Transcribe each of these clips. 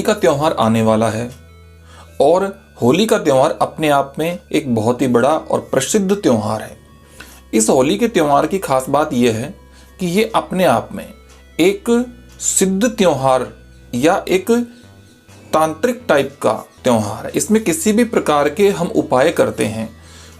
का त्यौहार आने वाला है और होली का त्यौहार अपने आप में एक बहुत ही बड़ा और प्रसिद्ध त्यौहार है। इस होली के त्यौहार की खास बात यह है कि ये अपने आप में एक सिद्ध त्यौहार या एक तांत्रिक टाइप का त्यौहार है। इसमें किसी भी प्रकार के हम उपाय करते हैं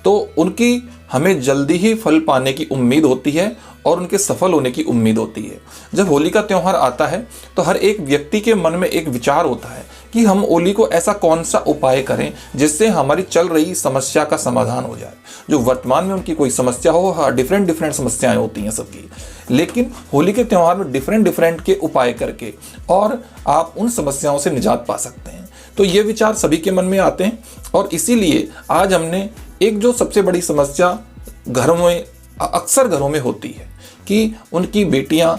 तो उनकी हमें जल्दी ही फल पाने की उम्मीद होती है और उनके सफल होने की उम्मीद होती है। जब होली का त्यौहार आता है तो हर एक व्यक्ति के मन में एक विचार होता है कि हम होली को ऐसा कौन सा उपाय करें जिससे हमारी चल रही समस्या का समाधान हो जाए। जो वर्तमान में उनकी कोई समस्या हो, हाँ डिफरेंट समस्याएं होती हैं सबकी, लेकिन होली के त्यौहार में डिफरेंट के उपाय करके और आप उन समस्याओं से निजात पा सकते हैं। तो ये विचार सभी के मन में आते हैं और इसीलिए आज हमने एक जो सबसे बड़ी समस्या घरों में अक्सर घरों में होती है कि उनकी बेटियां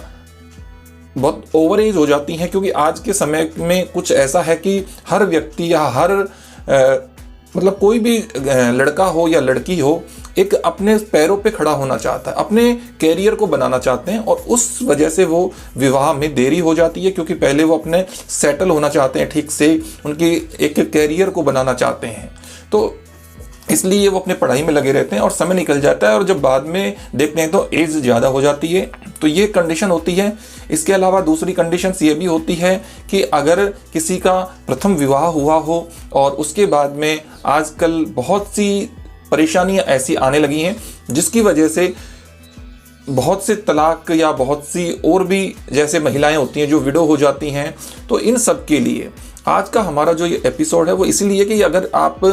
बहुत ओवर एज हो जाती हैं, क्योंकि आज के समय में कुछ ऐसा है कि हर व्यक्ति या हर मतलब कोई भी लड़का हो या लड़की हो एक अपने पैरों पे खड़ा होना चाहता है, अपने कैरियर को बनाना चाहते हैं और उस वजह से वो विवाह में देरी हो जाती है, क्योंकि पहले वो अपने सेटल होना चाहते हैं, ठीक से उनकी एक कैरियर को बनाना चाहते हैं। तो इसलिए वो अपने पढ़ाई में लगे रहते हैं और समय निकल जाता है और जब बाद में देखते हैं तो एज ज़्यादा हो जाती है। तो ये कंडीशन होती है। इसके अलावा दूसरी कंडीशन ये भी होती है कि अगर किसी का प्रथम विवाह हुआ हो और उसके बाद में आजकल बहुत सी परेशानियां ऐसी आने लगी हैं जिसकी वजह से बहुत से तलाक या बहुत सी और भी जैसे महिलाएं होती हैं जो विडो हो जाती हैं। तो इन सब के लिए आज का हमारा जो ये एपिसोड है वो इसीलिए कि अगर आप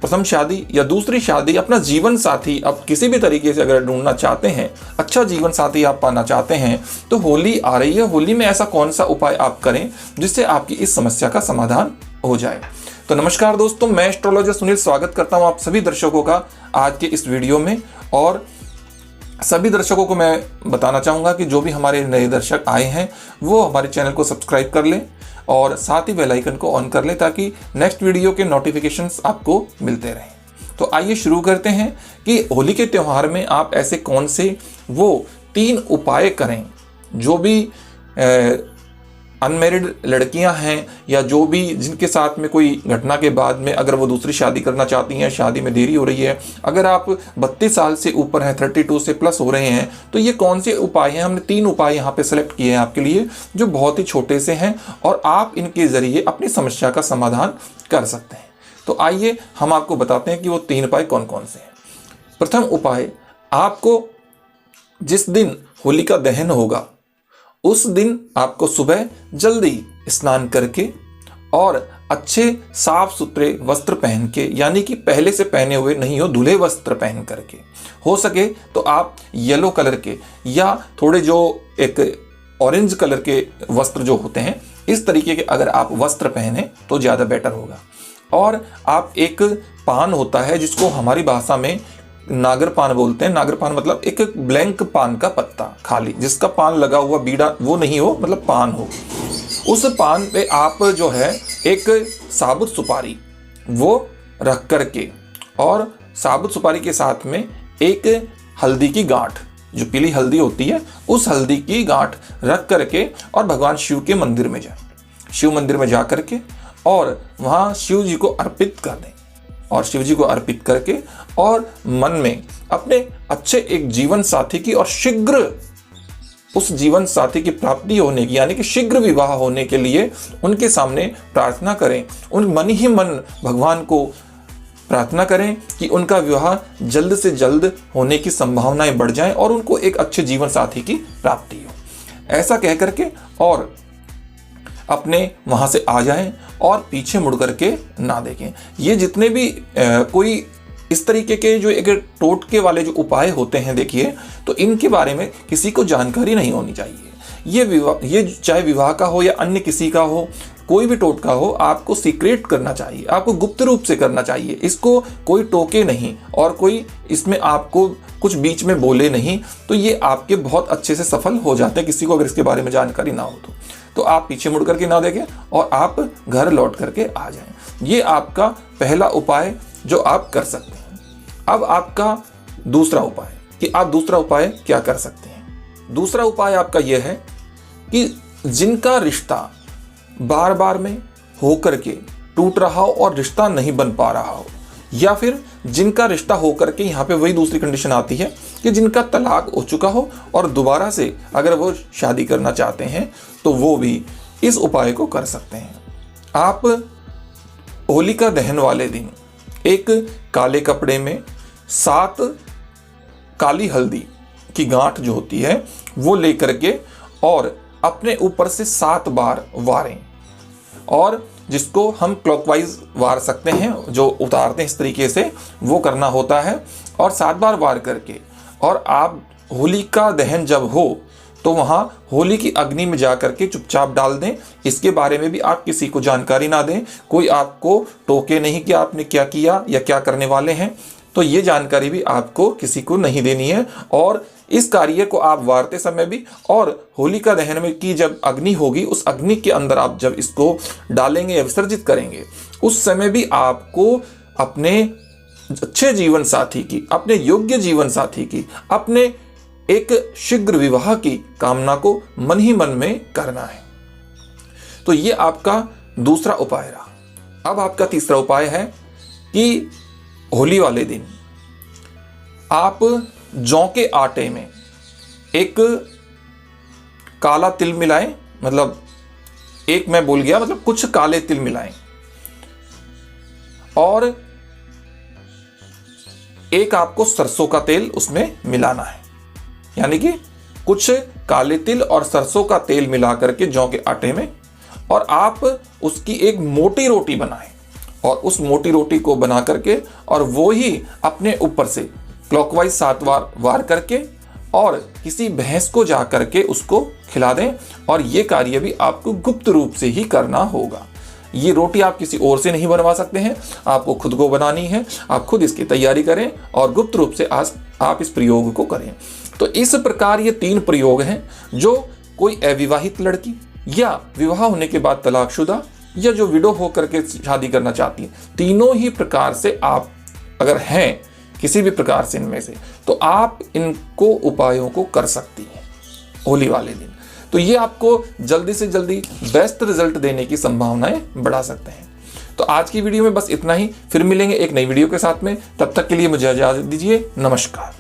प्रथम शादी या दूसरी शादी, अपना जीवन साथी आप किसी भी तरीके से अगर ढूंढना चाहते हैं, अच्छा जीवन साथी आप पाना चाहते हैं, तो होली आ रही है। होली में ऐसा कौन सा उपाय आप करें जिससे आपकी इस समस्या का समाधान हो जाए। तो नमस्कार दोस्तों, मैं एस्ट्रोलॉजर सुनील स्वागत करता हूं आप सभी दर्शकों का आज के इस वीडियो में। और सभी दर्शकों को मैं बताना चाहूँगा कि जो भी हमारे नए दर्शक आए हैं वो हमारे चैनल को सब्सक्राइब कर लें और साथ ही बेल आइकन को ऑन कर लें ताकि नेक्स्ट वीडियो के नोटिफिकेशंस आपको मिलते रहें। तो आइए शुरू करते हैं कि होली के त्यौहार में आप ऐसे कौन से वो 3 उपाय करें जो भी अनमैरिड लड़कियां हैं या जो भी जिनके साथ में कोई घटना के बाद में अगर वो दूसरी शादी करना चाहती हैं, शादी में देरी हो रही है, अगर आप 32 साल से ऊपर हैं, 32 से प्लस हो रहे हैं, तो ये कौन से उपाय हैं। हमने 3 उपाय यहाँ पे सेलेक्ट किए हैं आपके लिए जो बहुत ही छोटे से हैं और आप इनके ज़रिए अपनी समस्या का समाधान कर सकते हैं। तो आइए हम आपको बताते हैं कि वो 3 उपाय कौन कौन से हैं। प्रथम उपाय, आपको जिस दिन होलिका दहन होगा उस दिन आपको सुबह जल्दी स्नान करके और अच्छे साफ सुथरे वस्त्र पहन के, यानी कि पहले से पहने हुए नहीं हो, धुले वस्त्र पहन करके, हो सके तो आप येलो कलर के या थोड़े जो एक ऑरेंज कलर के वस्त्र जो होते हैं इस तरीके के अगर आप वस्त्र पहने तो ज़्यादा बेटर होगा। और आप एक पान होता है जिसको हमारी भाषा में नागर पान बोलते हैं। नागर पान मतलब एक ब्लैंक पान का पत्ता, खाली जिसका पान लगा हुआ बीड़ा वो नहीं हो, मतलब पान हो। उस पान पे आप जो है एक साबुत सुपारी वो रख करके और साबुत सुपारी के साथ में एक हल्दी की गांठ, जो पीली हल्दी होती है, उस हल्दी की गांठ रख करके और भगवान शिव के मंदिर में जाए, शिव मंदिर में जा करके और वहाँ शिव जी को अर्पित कर दें और शिव जी को अर्पित करके और मन में अपने अच्छे एक जीवन साथी की और शीघ्र उस जीवन साथी की प्राप्ति होने की, यानी कि शीघ्र विवाह होने के लिए उनके सामने प्रार्थना करें। उन मन ही मन भगवान को प्रार्थना करें कि उनका विवाह जल्द से जल्द होने की संभावनाएं बढ़ जाएं और उनको एक अच्छे जीवन साथी की प्राप्ति हो। ऐसा कह करके और अपने वहाँ से आ जाएं और पीछे मुड़ करके ना देखें। ये जितने भी कोई इस तरीके के जो एक टोटके वाले जो उपाय होते हैं, देखिए, तो इनके बारे में किसी को जानकारी नहीं होनी चाहिए। ये चाहे विवाह का हो या अन्य किसी का हो, कोई भी टोटका हो, आपको सीक्रेट करना चाहिए, आपको गुप्त रूप से करना चाहिए। इसको कोई टोके नहीं और कोई इसमें आपको कुछ बीच में बोले नहीं, तो ये आपके बहुत अच्छे से सफल हो जाते हैं किसी को अगर इसके बारे में जानकारी ना हो तो आप पीछे मुड़ करके ना देखें और आप घर लौट करके आ जाएं। ये आपका पहला उपाय जो आप कर सकते हैं। अब आपका दूसरा उपाय कि आप दूसरा उपाय क्या कर सकते हैं। दूसरा उपाय आपका यह है कि जिनका रिश्ता बार बार में होकर के टूट रहा हो और रिश्ता नहीं बन पा रहा हो, या फिर जिनका रिश्ता होकर के यहाँ पे वही दूसरी कंडीशन आती है कि जिनका तलाक हो चुका हो और दोबारा से अगर वो शादी करना चाहते हैं तो वो भी इस उपाय को कर सकते हैं। आप होलिका दहन वाले दिन एक काले कपड़े में 7 काली हल्दी की गांठ जो होती है वो लेकर के और अपने ऊपर से 7 बार वारें, और जिसको हम क्लॉकवाइज वार सकते हैं, जो उतारते हैं इस तरीके से वो करना होता है, और 7 बार वार करके और आप होलिका दहन जब हो तो वहाँ होली की अग्नि में जा करके चुपचाप डाल दें। इसके बारे में भी आप किसी को जानकारी ना दें, कोई आपको टोके नहीं कि आपने क्या किया या क्या करने वाले हैं, तो ये जानकारी भी आपको किसी को नहीं देनी है। और इस कार्य को आप वारते समय भी और होलिका दहन में की जब अग्नि होगी उस अग्नि के अंदर आप जब इसको डालेंगे या विसर्जित करेंगे उस समय भी आपको अपने अच्छे जीवन साथी की, अपने योग्य जीवन साथी की, अपने एक शीघ्र विवाह की कामना को मन ही मन में करना है। तो ये आपका दूसरा उपाय रहा। अब आपका तीसरा उपाय है कि होली वाले दिन आप जौ के आटे में एक काला तिल मिलाएं, मतलब एक मैं भूल गया, मतलब कुछ काले तिल मिलाएं और एक आपको सरसों का तेल उसमें मिलाना है। यानी कि कुछ काले तिल और सरसों का तेल मिला करके जौ के आटे में, और आप उसकी एक मोटी रोटी बनाएं और उस मोटी रोटी को बना करके और वो ही अपने ऊपर से क्लॉकवाइज 7 बार वार करके और किसी भैंस को जा करके उसको खिला दें। और ये कार्य भी आपको गुप्त रूप से ही करना होगा। ये रोटी आप किसी और से नहीं बनवा सकते हैं, आपको खुद को बनानी है। आप खुद इसकी तैयारी करें और गुप्त रूप से आज आप इस प्रयोग को करें। तो इस प्रकार ये 3 प्रयोग हैं जो कोई अविवाहित लड़की या विवाह होने के बाद तलाकशुदा या जो विडो होकर के शादी करना चाहती है, तीनों ही प्रकार से आप अगर हैं किसी भी प्रकार से इनमें से, तो आप इनको उपायों को कर सकती हैं होली वाले दिन। तो ये आपको जल्दी से जल्दी बेस्ट रिजल्ट देने की संभावनाएं बढ़ा सकते हैं। तो आज की वीडियो में बस इतना ही, फिर मिलेंगे एक नई वीडियो के साथ में। तब तक के लिए मुझे इजाजत दीजिए। नमस्कार।